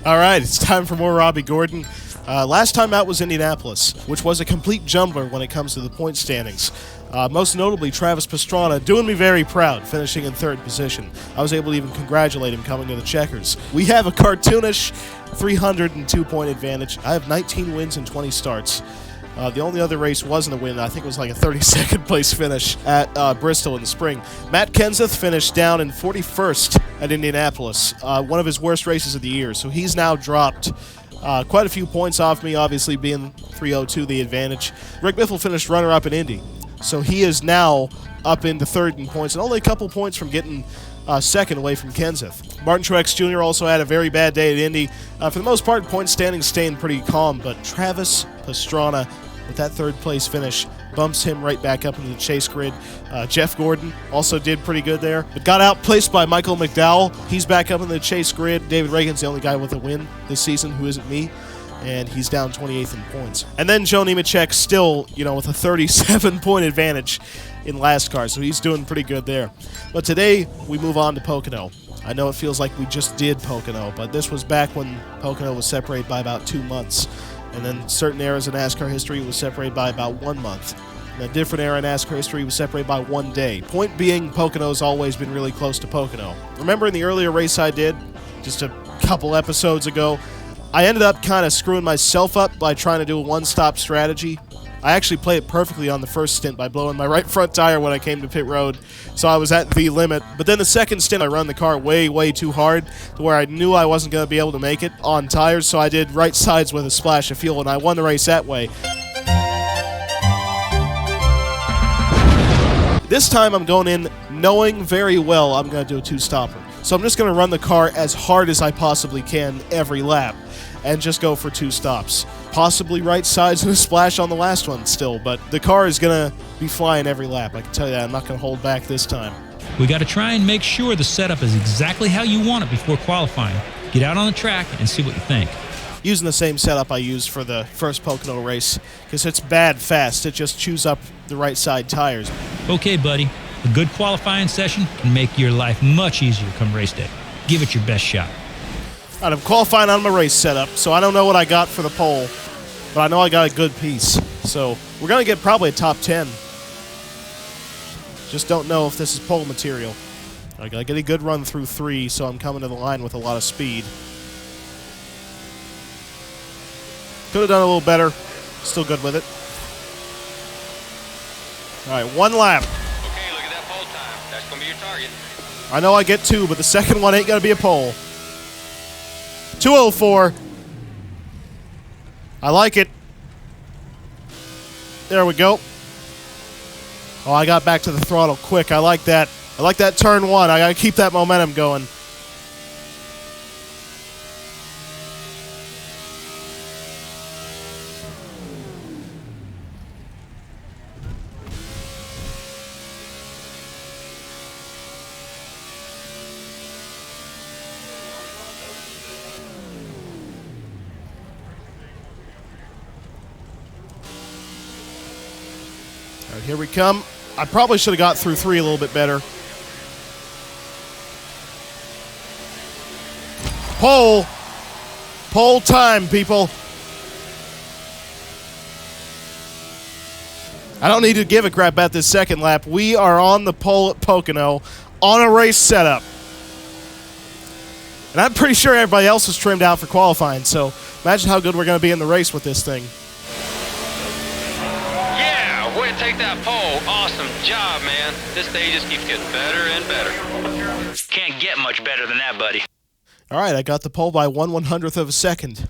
All right, it's time for more Robby Gordon. Last time out was Indianapolis, which was a complete jumbler when it comes to the point standings. Most notably, Travis Pastrana doing me very proud, finishing in third position. I was able to even congratulate him coming to the checkers. We have a cartoonish 302-point advantage. I have 19 wins and 20 starts. The only other race wasn't a win. I think it was like a 32nd place finish at Bristol in the spring. Matt Kenseth finished down in 41st at Indianapolis, one of his worst races of the year. So he's now dropped quite a few points off me, obviously being 302 the advantage. Rick Biffle finished runner-up in Indy. So he is now up into third in points and only a couple points from getting second away from Kenseth. Martin Truex Jr. also had a very bad day at Indy. For the most part, point standings staying pretty calm, but Travis Pastrana, with that third place finish, bumps him right back up into the chase grid. Jeff Gordon also did pretty good there, but got outplaced by Michael McDowell. He's back up in the chase grid. David Reagan's the only guy with a win this season who isn't me, and he's down 28th in points. And then Joe Nemechek still, with a 37-point advantage in NASCAR, so he's doing pretty good there. But today, we move on to Pocono. I know it feels like we just did Pocono, but this was back when Pocono was separated by about 2 months. And then certain eras in NASCAR history was separated by about 1 month. And a different era in NASCAR history was separated by 1 day. Point being, Pocono's always been really close to Pocono. Remember in the earlier race I did, just a couple episodes ago, I ended up kind of screwing myself up by trying to do a one-stop strategy. I actually played it perfectly on the first stint by blowing my right front tire when I came to pit road, so I was at the limit. But then the second stint, I run the car way, way too hard to where I knew I wasn't going to be able to make it on tires, so I did right sides with a splash of fuel, and I won the race that way. This time I'm going in knowing very well I'm going to do a two-stopper. So I'm just going to run the car as hard as I possibly can every lap and just go for 2 stops. Possibly right sides and a splash on the last one still, but the car is going to be flying every lap. I can tell you that. I'm not going to hold back this time. We got to try and make sure the setup is exactly how you want it before qualifying. Get out on the track and see what you think. Using the same setup I used for the first Pocono race, because it's bad fast. It just chews up the right side tires. Okay, buddy. A good qualifying session can make your life much easier come race day. Give it your best shot. All right, I'm qualifying on my race setup, so I don't know what I got for the pole, but I know I got a good piece. So we're going to get probably a top 10. Just don't know if this is pole material. I got to get a good run through 3, so I'm coming to the line with a lot of speed. Could have done a little better. Still good with it. All right, 1 lap. Okay, look at that pole time. That's going to be your target. I know I get 2, but the second one ain't going to be a pole. 2:04. I like it. There we go. Oh, I got back to the throttle quick. I like that. I like that turn 1. I got to keep that momentum going. All right, here we come. I probably should have got through 3 a little bit better. Pole. Pole time, people. I don't need to give a crap about this second lap. We are on the pole at Pocono on a race setup. And I'm pretty sure everybody else was trimmed out for qualifying, so imagine how good we're going to be in the race with this thing. Way to take that pole. Awesome job, man. This day just keeps getting better and better. Can't get much better than that, buddy. All right, I got the pole by 1/100th of a second.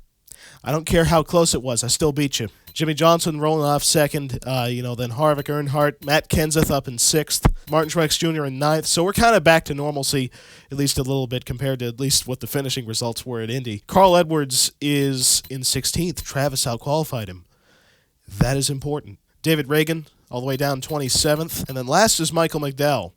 I don't care how close it was. I still beat you. Jimmy Johnson rolling off second. Then Harvick, Earnhardt, Matt Kenseth up in 6th. Martin Truex Jr. in 9th. So we're kind of back to normalcy, at least a little bit, compared to at least what the finishing results were at Indy. Carl Edwards is in 16th. Travis outqualified him. That is important. David Reagan, all the way down 27th. And then last is Michael McDowell,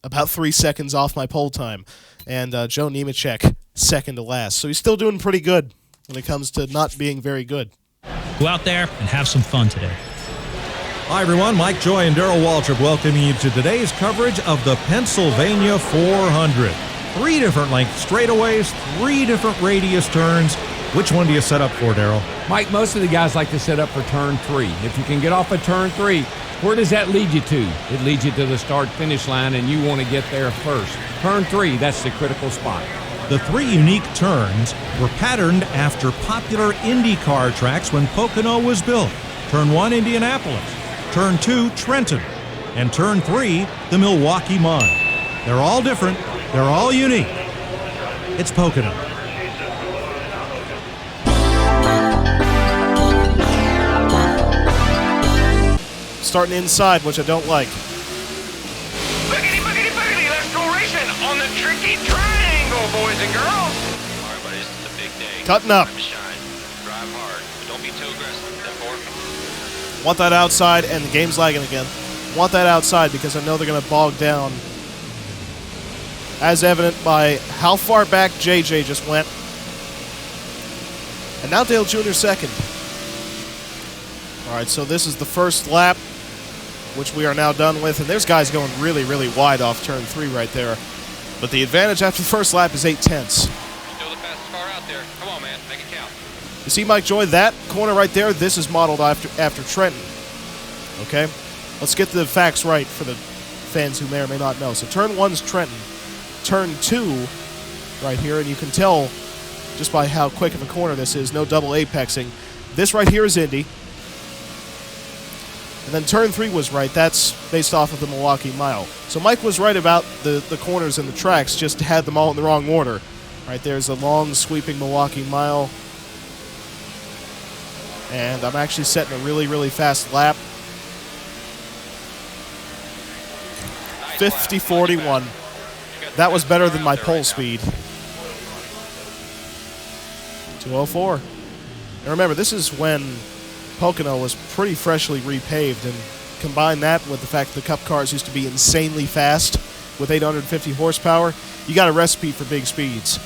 about 3 seconds off my pole time. And Joe Nemechek, second to last. So he's still doing pretty good when it comes to not being very good. Go out there and have some fun today. Hi, everyone. Mike Joy and Darrell Waltrip welcoming you to today's coverage of the Pennsylvania 400. 3 different length straightaways, 3 different radius turns. Which one do you set up for, Darrell? Mike, most of the guys like to set up for turn 3. If you can get off of turn 3, where does that lead you to? It leads you to the start-finish line, and you want to get there first. Turn 3, that's the critical spot. The 3 unique turns were patterned after popular IndyCar tracks when Pocono was built. Turn 1, Indianapolis. Turn 2, Trenton. And Turn 3, the Milwaukee Mine. They're all different. They're all unique. It's Pocono. Starting inside, which I don't like. Boogity, boogity, boogity. Let's go racing on the tricky triangle, boys and girls. All right, buddy, this is a big day. Cutting up. Time to shine. Drive hard, but don't be too aggressive. Want that outside, and the game's lagging again. Want that outside because I know they're going to bog down. As evident by how far back JJ just went. And now Dale Jr. second. All right, so this is the first lap, which we are now done with. And there's guys going really, really wide off turn 3 right there. But the advantage after the first lap is 8 tenths. Still the fastest car out there. Come on, man. Make it count. You see, Mike Joy, that corner right there, this is modeled after Trenton. Okay? Let's get the facts right for the fans who may or may not know. So turn 1's Trenton. Turn 2 right here, and you can tell just by how quick of a corner this is, no double apexing. This right here is Indy. And then turn 3 was right. That's based off of the Milwaukee Mile. So Mike was right about the corners and the tracks, just had them all in the wrong order. Right there's a long, sweeping Milwaukee Mile. And I'm actually setting a really, really fast lap. 50:41. That was better than my pole speed. 2:04. And remember, this is when Pocono was pretty freshly repaved, and combine that with the fact that the Cup cars used to be insanely fast with 850 horsepower, you got a recipe for big speeds.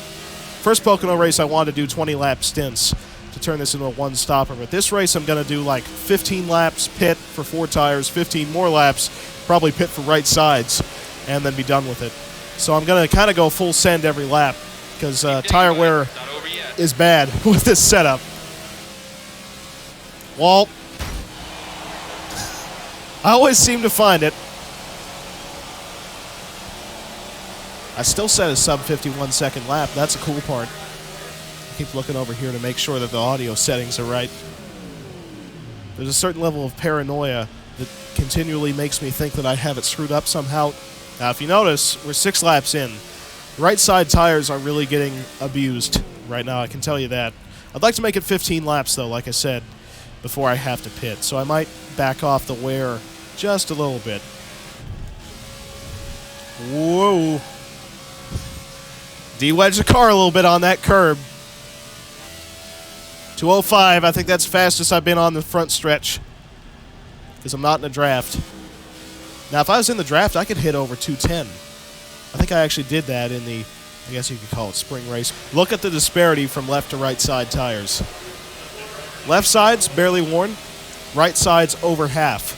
First Pocono race, I wanted to do 20-lap stints to turn this into a one-stopper. But this race, I'm going to do like 15 laps, pit for 4 tires, 15 more laps, probably pit for right sides, and then be done with it. So I'm going to kind of go full send every lap because tire wear is bad with this setup. Walt. I always seem to find it. I still set a sub 51 second lap. That's a cool part. I keep looking over here to make sure that the audio settings are right. There's a certain level of paranoia that continually makes me think that I have it screwed up somehow. Now, if you notice, we're 6 laps in. Right side tires are really getting abused right now, I can tell you that. I'd like to make it 15 laps, though, like I said, before I have to pit. So I might back off the wear just a little bit. Whoa. De-wedge the car a little bit on that curb. 2:05, I think that's the fastest I've been on the front stretch because I'm not in a draft. Now, if I was in the draft, I could hit over 210. I think I actually did that in the, I guess you could call it spring race. Look at the disparity from left to right side tires. Left side's barely worn, right side's over half.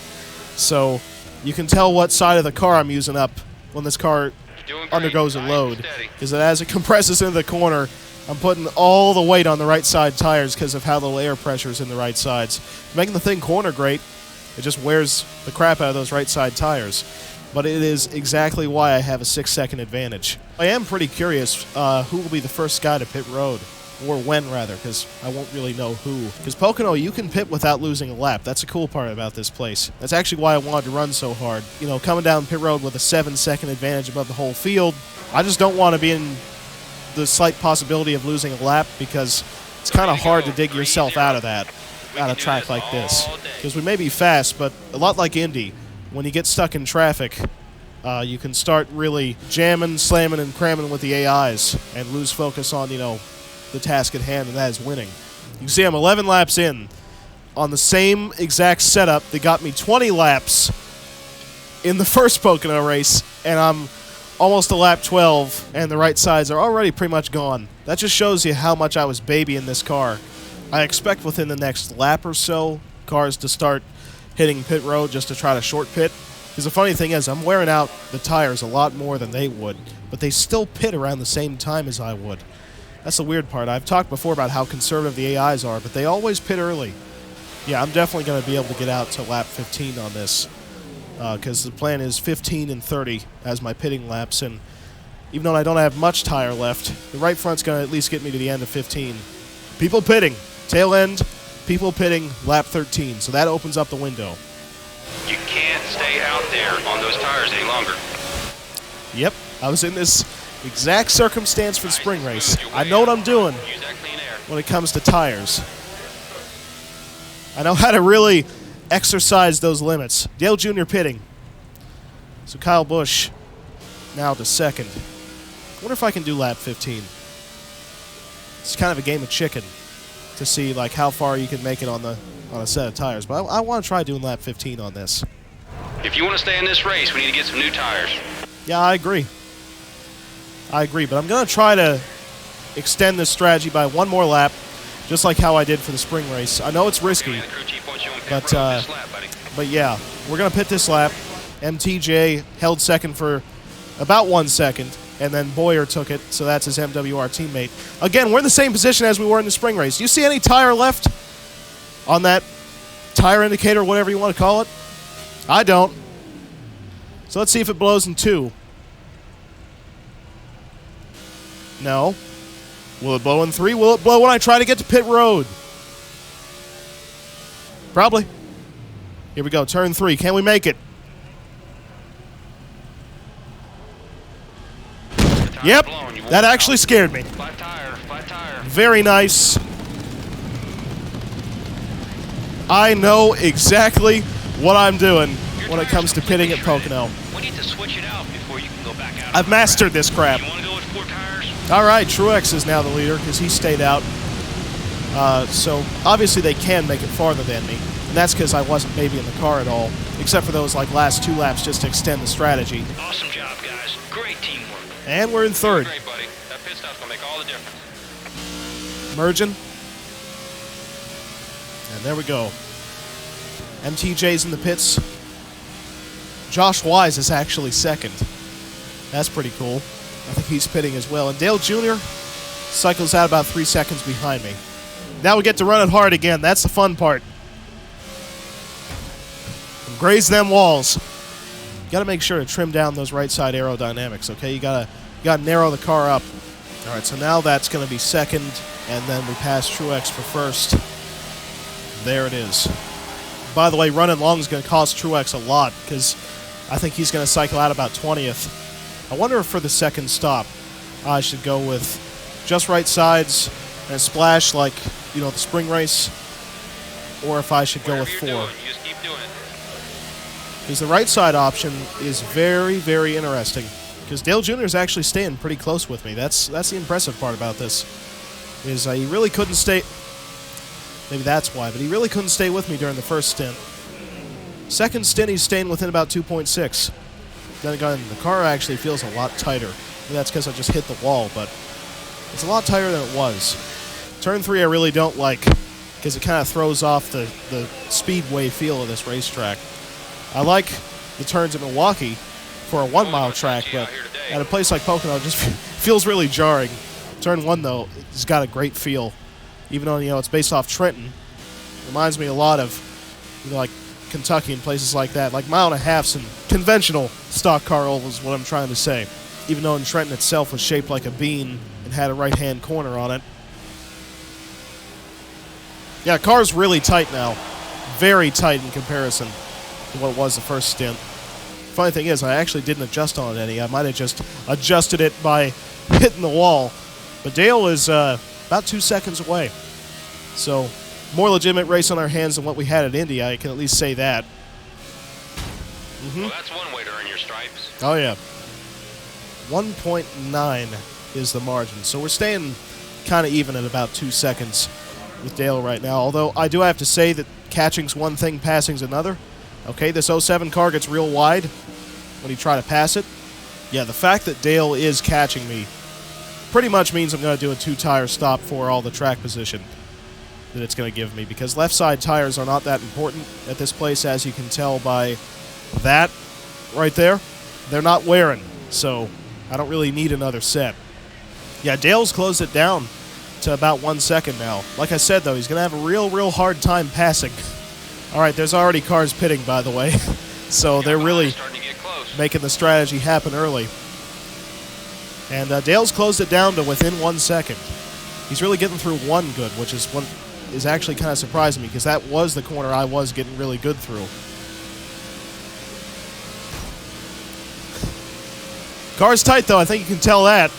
So you can tell what side of the car I'm using up when this car undergoes a load. Because as it compresses into the corner, I'm putting all the weight on the right side tires because of how the air pressure is in the right sides. Making the thing corner great, it just wears the crap out of those right side tires. But it is exactly why I have a 6-second advantage. I am pretty curious who will be the first guy to pit road. Or when, rather, because I won't really know who. Because Pocono, you can pit without losing a lap. That's a cool part about this place. That's actually why I wanted to run so hard. You know, coming down pit road with a 7-second advantage above the whole field, I just don't want to be in the slight possibility of losing a lap because it's kind of hard to dig yourself out of that, out of a track like this. Because we may be fast, but a lot like Indy, when you get stuck in traffic, you can start really jamming, slamming, and cramming with the AIs and lose focus on, you know, the task at hand, and that is winning. You can see I'm 11 laps in on the same exact setup that got me 20 laps in the first Pocono race, and I'm almost to lap 12, and the right sides are already pretty much gone. That just shows you how much I was babying this car. I expect within the next lap or so, cars to start hitting pit road just to try to short pit. Because the funny thing is, I'm wearing out the tires a lot more than they would, but they still pit around the same time as I would. That's the weird part. I've talked before about how conservative the AIs are, but they always pit early. Yeah, I'm definitely going to be able to get out to lap 15 on this, because the plan is 15 and 30 as my pitting laps, and even though I don't have much tire left, the right front's going to at least get me to the end of 15. People pitting. Tail end, people pitting, lap 13. So that opens up the window. You can't stay out there on those tires any longer. Yep, I was in this exact circumstance for the spring race. I know what I'm doing Use that clean air. when it comes to tires. I know how to really exercise those limits. Dale Jr. pitting. So Kyle Busch now to second. I wonder if I can do lap 15. It's kind of a game of chicken to see like how far you can make it on a set of tires. But I want to try doing lap 15 on this. If you want to stay in this race, we need to get some new tires. Yeah, I agree. But I'm going to try to extend this strategy by one more lap, just like how I did for the spring race. I know it's risky, Okay, man, the crew chief wants you on but camera on this lap, buddy. but yeah, we're going to pit this lap. MTJ held second for about 1 second, and then Boyer took it, so that's his MWR teammate. Again, we're in the same position as we were in the spring race. Do you see any tire left on that tire indicator, whatever you want to call it? I don't. So let's see if it blows in 2. No. Will it blow in 3? Will it blow when I try to get to pit road? Probably. Here we go, turn 3. Can we make it? The tire's Yep, blowing, you won't that out. actually scared me. Flat tire, flat tire. Very nice. I know exactly what I'm doing Your when it tire's comes to pitting at completely Pocono. shredded. We need to switch it out before you can go back out. I've mastered this crap. You want to go with 4 tires? All right, Truex is now the leader because he stayed out. So obviously they can make it farther than me, and that's because I wasn't maybe in the car at all, except for those like last 2 laps just to extend the strategy. Awesome job, guys. Great teamwork. And we're in third. Great, buddy. That pit stop's going to make all the difference. Merging. And there we go. MTJ's in the pits. Josh Wise is actually second. That's pretty cool. I think he's pitting as well. And Dale Jr. cycles out about 3 seconds behind me. Now we get to run it hard again. That's the fun part. And graze them walls. You got to make sure to trim down those right side aerodynamics, okay? You got to narrow the car up. All right, so now that's going to be second, and then we pass Truex for first. There it is. By the way, running long is going to cost Truex a lot because I think he's going to cycle out about 20th. I wonder if for the second stop I should go with just right sides and a splash like, you know, the spring race, or if I should go with Whatever you're 4. doing, you just keep doing it. Because the right side option is very, very interesting. Because Dale Jr. is actually staying pretty close with me. That's the impressive part about this. Is he really couldn't stay. Maybe that's why, but he really couldn't stay with me during the first stint. Second stint, he's staying within about 2.6. Then again, the car actually feels a lot tighter. Maybe that's because I just hit the wall, but it's a lot tighter than it was. Turn 3 I really don't like because it kind of throws off the speedway feel of this racetrack. I like the turns at Milwaukee for a 1-mile track, but at a place like Pocono, it just feels really jarring. Turn 1, though, it's got a great feel. Even though, you know, it's based off Trenton. Reminds me a lot of, you know, like Kentucky and places like that. Like 1.5 miles and conventional stock car ovals is what I'm trying to say. Even though in Trenton itself was shaped like a bean and had a right-hand corner on it. Yeah, car's really tight now. Very tight in comparison to what it was the first stint. Funny thing is, I actually didn't adjust on it any. I might have just adjusted it by hitting the wall. But Dale is about 2 seconds away. So, more legitimate race on our hands than what we had at Indy. I can at least say that. Well, that's one way to earn your stripes. Oh, yeah. 1.9 is the margin. So we're staying kind of even at about 2 seconds with Dale right now. Although I do have to say that catching's one thing, passing's another. Okay, this 07 car gets real wide when you try to pass it. Yeah, the fact that Dale is catching me pretty much means I'm going to do a 2-tire stop for all the track position that it's going to give me, because left side tires are not that important at this place, as you can tell by that. right there, they're not wearing. So I don't really need another set. Yeah, Dale's closed it down to about 1 second now. Like I said, though, he's going to have a real hard time passing. All right, there's already cars pitting, by the way. So they're really starting to get close. making the strategy happen early. And Dale's closed it down to within 1 second. He's really getting through one good, which is what is actually kind of surprising me, because that was the corner I was getting really good through. Car's tight, though. I think you can tell that.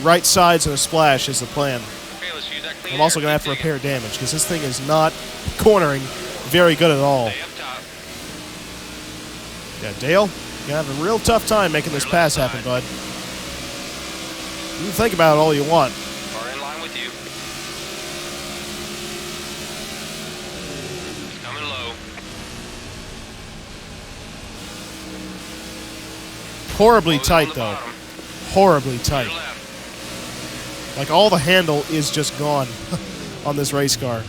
Right sides and a splash is the plan. Okay, let's use that clean I'm also air. going to have to Keep digging. repair damage, because this thing is not cornering very good at all. Stay up top. Yeah, Dale, you're going to have a real tough time making this pass happen, bud. You can think about it all you want. Car in line with you. Coming low. Horribly Closing on tight, the though. bottom. Horribly To tight. your left. Like, all the handle is just gone on this race car.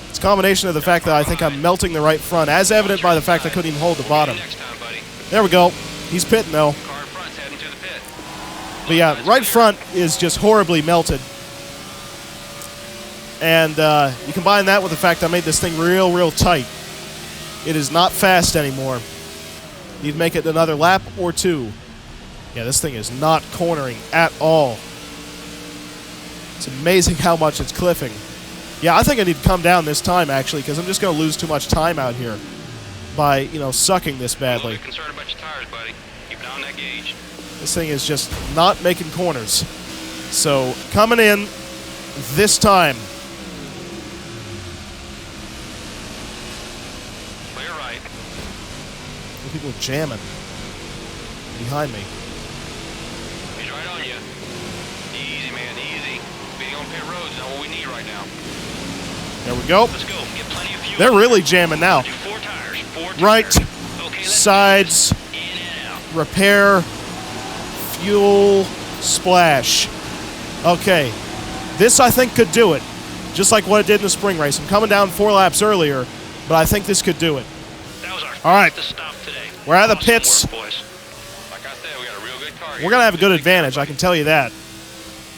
It's a combination of the fact that I think I'm melting the right front, as evident by the fact I couldn't even hold the We'll bottom. get you next time, buddy. There we go. He's pitting, though. Car in front's heading to the pit. But yeah, right front is just horribly melted. And you combine that with the fact I made this thing real tight. It is not fast anymore. Need to make it another lap or two. Yeah, this thing is not cornering at all. It's amazing how much it's cliffing. Yeah, I think I need to come down this time, actually, because I'm just going to lose too much time out here by, sucking this I'm a little badly. bit concerned about your tires, buddy. Keep an eye on that gauge. This thing is just not making corners. So, coming in this time. Clear right. People are jamming behind me. He's right on you. Easy, man, easy. Speeding on pit road is not what we need right now. There we go. Let's go. Get plenty of fuel. They're really jamming now. Do 4 tires. 4 tires. Right, Okay, let's sides, in and out. repair, fuel, splash. Okay, this I think could do it. Just like what it did in the spring race. I'm coming down 4 laps earlier, but I think this could do it. That was our All right. fastest stop today. We're out of the Awesome pits. work, boys. Like I said, we got a real good car here. We're going to have a good Just big advantage, car, I can tell you that.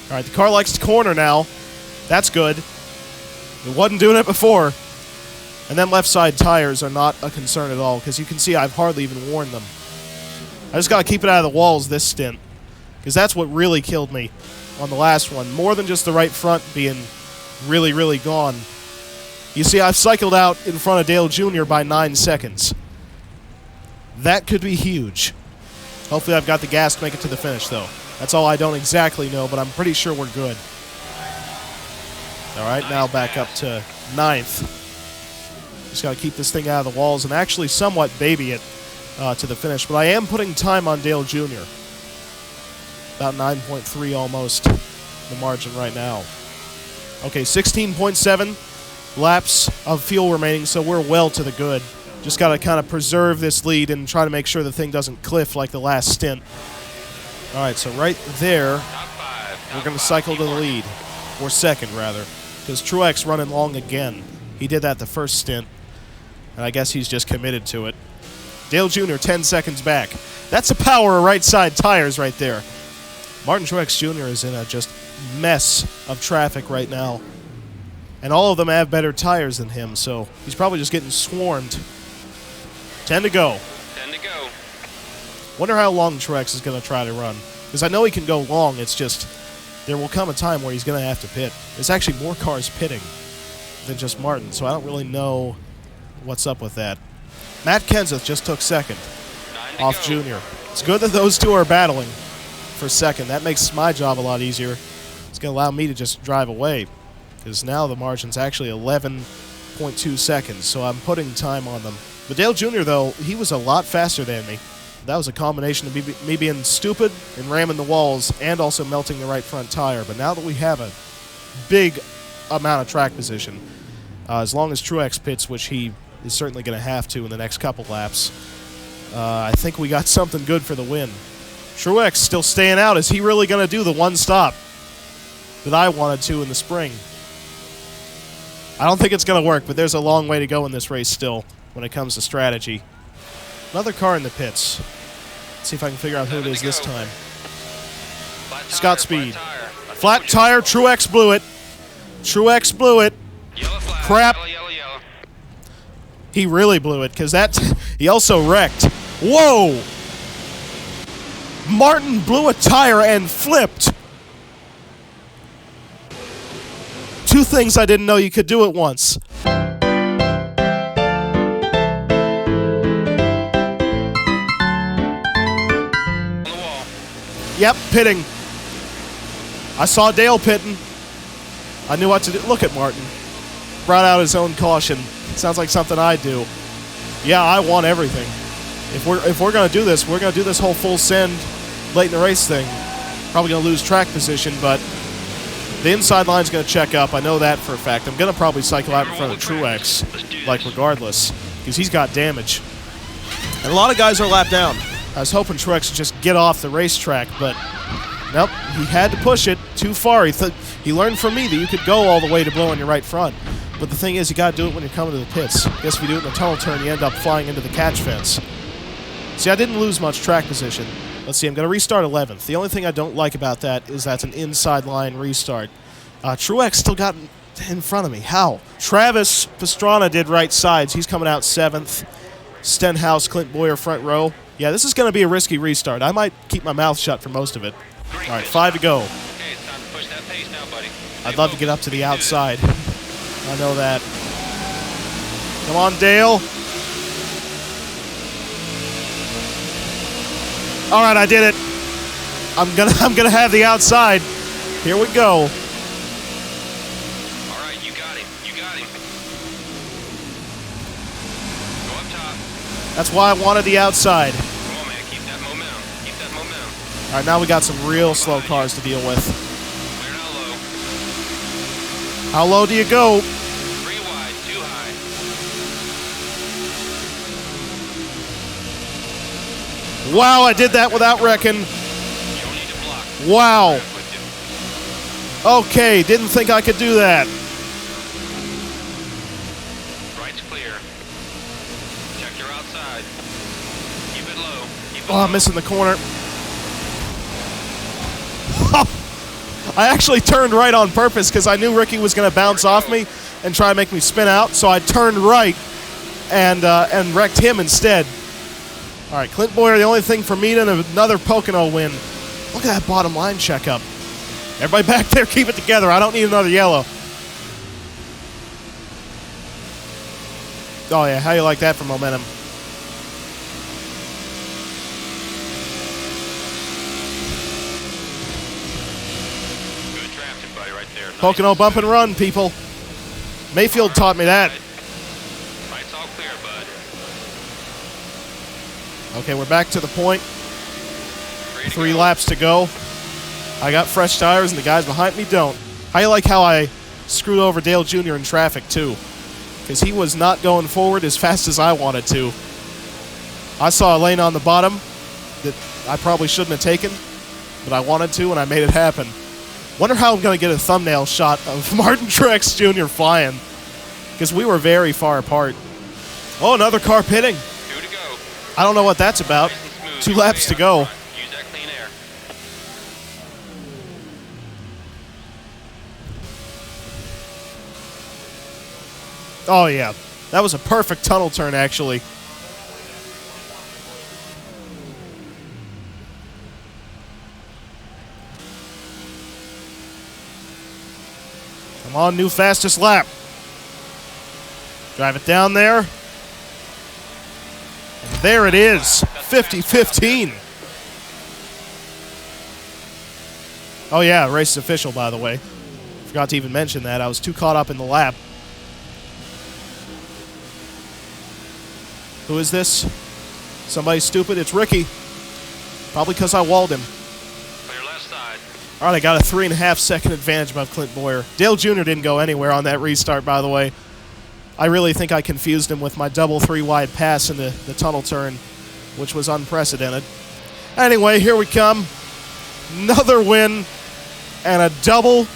All right, the car likes to corner now. That's good. It wasn't doing it before. And then left side tires are not a concern at all, because you can see I've hardly even worn them. I just got to keep it out of the walls this stint, because that's what really killed me on the last one. More than just the right front being really gone. You see, I've cycled out in front of Dale Jr. by 9 seconds. That could be huge. Hopefully I've got the gas to make it to the finish, though. That's all I don't exactly know, but I'm pretty sure we're good. All right, now back up to 9th. Just got to keep this thing out of the walls and actually somewhat baby it to the finish. But I am putting time on Dale Jr. About 9.3 almost the margin right now. Okay, 16.7 laps of fuel remaining, so we're well to the good. Just got to kind of preserve this lead and try to make sure the thing doesn't cliff like the last stint. All right, so right there, Top 5. we're going to cycle to the lead, or second, rather, because Truex running long again. He did that the first stint, and I guess he's just committed to it. Dale Jr., 10 seconds back. That's the power of right-side tires right there. Martin Truex Jr. is in a just mess of traffic right now, and all of them have better tires than him, so he's probably just getting swarmed. 10 to go. 10 to go. Wonder how long Truex is going to try to run. Because I know he can go long, it's just there will come a time where he's going to have to pit. There's actually more cars pitting than just Martin, so I don't really know what's up with that. Matt Kenseth just took second 9 to off go. Junior. It's good that those two are battling for second. That makes my job a lot easier. It's going to allow me to just drive away, because now the margin's actually 11.2 seconds, so I'm putting time on them. But Dale Jr., though, he was a lot faster than me. That was a combination of me being stupid and ramming the walls and also melting the right front tire. But now that we have a big amount of track position, as long as Truex pits, which he is certainly going to have to in the next couple laps, I think we got something good for the win. Truex still staying out. Is he really going to do the one stop that I wanted to in the spring? I don't think it's going to work, but there's a long way to go in this race still when it comes to strategy. Another car in the pits. Let's see if I can figure out who it is this time. Flat tire, Scott Speed. Flat tire. Flat tire, Truex blew it. Truex blew it. Yellow flag. Crap. Yellow, yellow, yellow. He really blew it, because he also wrecked. Whoa! Martin blew a tire and flipped. Two things I didn't know you could do at once. On the wall. Yep, pitting. I saw Dale pitting. I knew what to do. Look at Martin. Brought out his own caution. Sounds like something I do. Yeah, I want everything. If we're gonna do this, we're gonna do this whole full send late in the race thing. Probably gonna lose track position, but the inside line's gonna check up. I know that for a fact. I'm gonna probably cycle out in front of Truex, like regardless, because he's got damage. And a lot of guys are lapped down. I was hoping Truex would just get off the racetrack, but nope, he had to push it too far. He learned from me that you could go all the way to blow on your right front. But the thing is, you got to do it when you're coming to the pits. I guess if you do it in the tunnel turn, you end up flying into the catch fence. See, I didn't lose much track position. Let's see, I'm going to restart 11th. The only thing I don't like about that is that's an inside line restart. Truex still got in front of me. How? Travis Pastrana did right sides. He's coming out 7th. Stenhouse, Clint Boyer front row. Yeah, this is going to be a risky restart. I might keep my mouth shut for most of it. All right, 5 to go. Okay, it's time to push that pace now, buddy. I'd love to get up to the outside. I know that. Come on, Dale. All right, I did it. I'm gonna have the outside. Here we go. All right, you got him. You got him. Go up top. That's why I wanted the outside. Come on, man. Keep that momentum. Keep that momentum. All right, now we got some real slow cars to deal with. Clear out low. How low do you go? 3 wide, 2 high. Wow, I did that without wrecking. You don't need to block. Wow. With you. Okay, didn't think I could do that. Right's clear. Check your outside. Keep it low. Keep it Oh, low. I'm missing the corner. I actually turned right on purpose because I knew Ricky was going to bounce off me and try to make me spin out. So I turned right and wrecked him instead. All right, Clint Boyer, the only thing for me to another Pocono win. Look at that bottom line checkup. Everybody back there, keep it together. I don't need another yellow. Oh, yeah, how you like that for momentum? Good drafting, buddy, right there. Nice. Pocono bump and run, people. Mayfield taught me that. Right's all clear, bud. Okay, we're back to the point. Free to 3 go. laps to go. I got fresh tires, and the guys behind me don't. How you like how I screwed over Dale Jr. in traffic, too? Because he was not going forward as fast as I wanted to. I saw a lane on the bottom that I probably shouldn't have taken, but I wanted to, and I made it happen. Wonder how I'm going to get a thumbnail shot of Martin Truex Jr. flying, because we were very far apart. Oh, another car pitting. 2 to go. I don't know what that's about. Nice and smooth. 2 Use laps the to go. air front. Use that clean air. Oh, yeah. That was a perfect tunnel turn, actually. Come on, new fastest lap. Drive it down there. And there it is. 50-15. Oh, yeah, race is official, by the way. Forgot to even mention that. I was too caught up in the lap. Who is this? Somebody stupid? It's Ricky. Probably because I walled him. Clear left side. All right, I got a 3.5 second advantage above Clint Boyer. Dale Jr. didn't go anywhere on that restart, by the way. I really think I confused him with my double 3 wide pass in the tunnel turn, which was unprecedented. Anyway, here we come. Another win and a double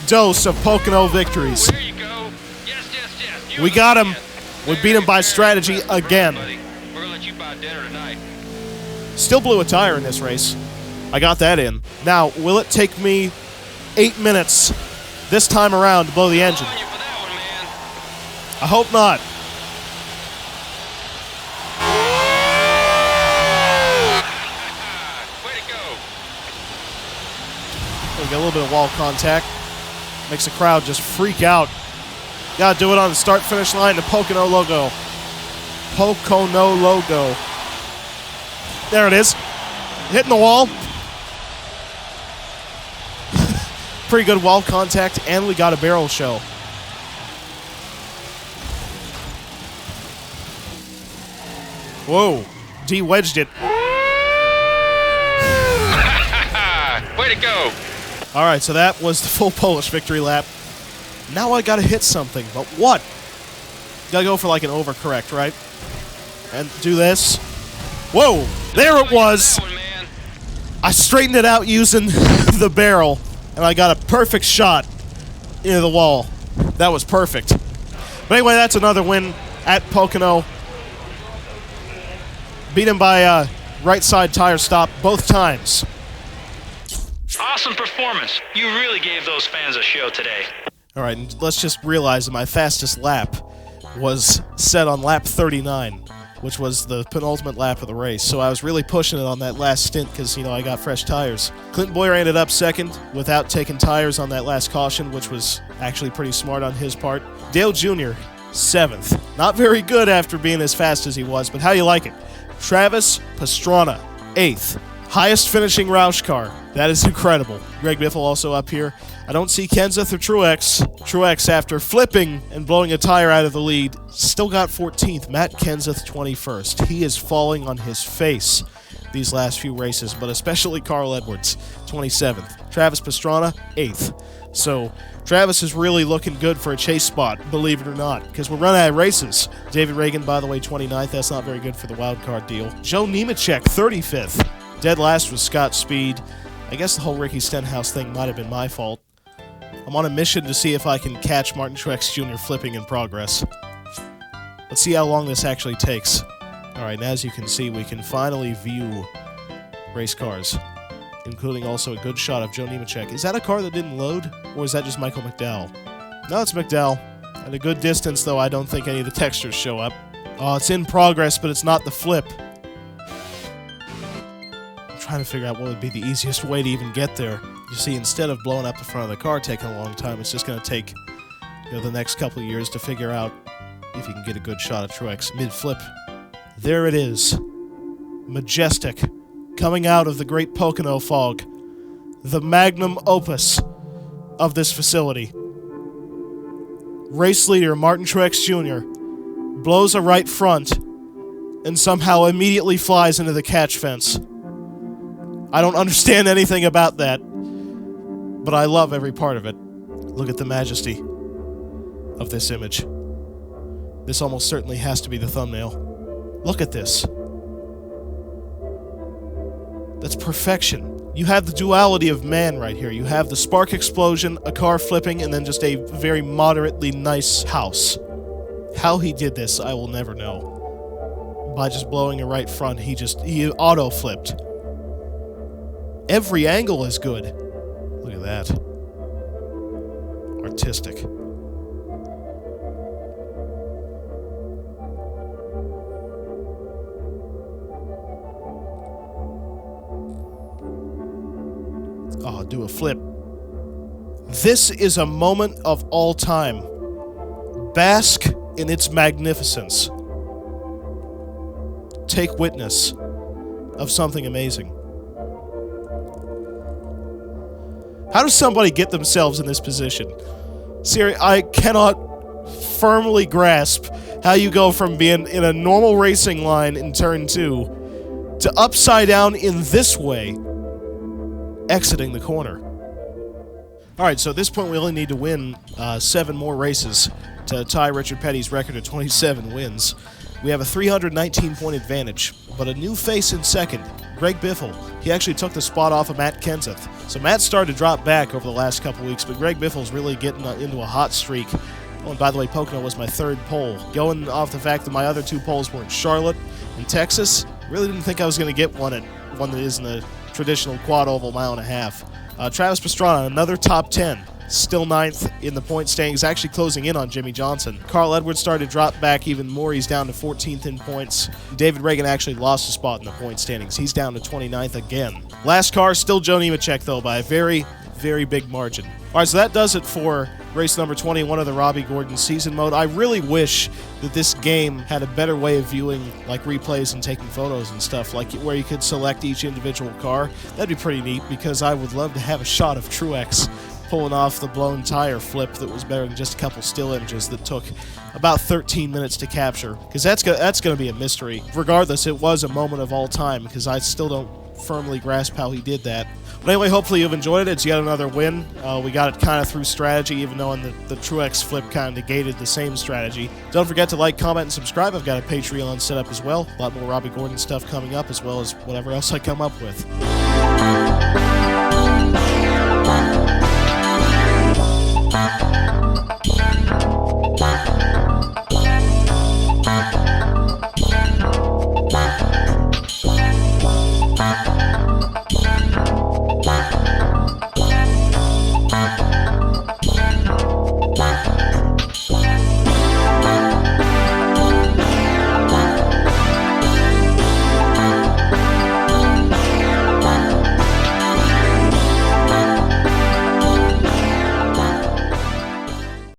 dose of Pocono victories. There you go. Yes, yes, yes. You We got him. again. We beat him by strategy again. Buddy. We're going to let you buy dinner tonight. Still blew a tire in this race. I got that in. Now, will it take me 8 minutes this time around to blow the engine? On you for that one, man. I hope not. Way to go. We get a little bit of wall contact. Makes the crowd just freak out. Gotta do it on the start-finish line, the Pocono logo. Pocono logo. There it is. Hitting the wall. Pretty good wall contact, and we got a barrel show. Whoa. De-wedged it. Way to go. All right, so that was the full Polish victory lap. Now I gotta hit something, but what? Gotta go for like an overcorrect, right? And do this. Whoa, there it was. That one, man. I straightened it out using the barrel, and I got a perfect shot into the wall. That was perfect. But anyway, that's another win at Pocono. Beat him by right side tire stop both times. Awesome performance. You really gave those fans a show today. All right, and let's just realize that my fastest lap was set on lap 39, which was the penultimate lap of the race. So I was really pushing it on that last stint because, you know, I got fresh tires. Clinton Boyer ended up second without taking tires on that last caution, which was actually pretty smart on his part. Dale Jr., 7th. Not very good after being as fast as he was, but how you like it? Travis Pastrana, 8th. Highest finishing Roush car. That is incredible. Greg Biffle also up here. I don't see Kenseth or Truex. Truex, after flipping and blowing a tire out of the lead, still got 14th. Matt Kenseth, 21st. He is falling on his face these last few races, but especially Carl Edwards, 27th. Travis Pastrana, 8th. So Travis is really looking good for a chase spot, believe it or not, because we're running out of races. David Reagan, by the way, 29th. That's not very good for the wild card deal. Joe Nemechek, 35th. Dead last was Scott Speed. I guess the whole Ricky Stenhouse thing might have been my fault. I'm on a mission to see if I can catch Martin Truex Jr. flipping in progress. Let's see how long this actually takes. Alright, and as you can see, we can finally view race cars, including also a good shot of Joe Nemechek. Is that a car that didn't load, or is that just Michael McDowell? No, it's McDowell. At a good distance, though, I don't think any of the textures show up. Oh, it's in progress, but it's not the flip. Trying to figure out what would be the easiest way to even get there. You see, instead of blowing up the front of the car taking a long time, it's just going to take, you know, the next couple of years to figure out if you can get a good shot of Truex mid-flip. There it is. Majestic. Coming out of the great Pocono fog. The magnum opus of this facility. Race leader Martin Truex Jr. blows a right front and somehow immediately flies into the catch fence. I don't understand anything about that, but I love every part of it. Look at the majesty of this image. This almost certainly has to be the thumbnail. Look at this. That's perfection. You have the duality of man right here. You have the spark explosion, a car flipping, and then just a very moderately nice house. How he did this, I will never know. By just blowing a right front, he auto-flipped. Every angle is good. Look at that. Artistic. Oh, do a flip. This is a moment of all time. Bask in its magnificence. Take witness of something amazing. How does somebody get themselves in this position? Seriously, I cannot firmly grasp how you go from being in a normal racing line in turn 2 to upside down in this way, exiting the corner. Alright, so at this point we only need to win 7 more races to tie Richard Petty's record of 27 wins. We have a 319-point advantage, but a new face in second, Greg Biffle. He actually took the spot off of Matt Kenseth. So Matt started to drop back over the last couple weeks, but Greg Biffle's really getting into a hot streak. Oh, and by the way, Pocono was my third pole. Going off the fact that my other 2 poles were in Charlotte and Texas, really didn't think I was going to get one that is in the traditional quad oval 1.5 miles. Travis Pastrana, another top 10. Still 9th in the point standings, actually closing in on Jimmy Johnson. Carl Edwards started to drop back even more. He's down to 14th in points. David Reagan actually lost a spot in the point standings. He's down to 29th again. Last car, still Joe Nemechek, though, by a very, very big margin. All right, so that does it for race number 21 of the Robby Gordon season mode. I really wish that this game had a better way of viewing like replays and taking photos and stuff, like where you could select each individual car. That'd be pretty neat, because I would love to have a shot of Truex pulling off the blown tire flip that was better than just a couple still images that took about 13 minutes to capture, because that's going to be a mystery. Regardless, it was a moment of all time, because I still don't firmly grasp how he did that. But anyway, hopefully you've enjoyed it. It's yet another win. We got it kind of through strategy, even though the Truex flip kind of negated the same strategy. Don't forget to like, comment, and subscribe. I've got a Patreon set up as well. A lot more Robby Gordon stuff coming up, as well as whatever else I come up with.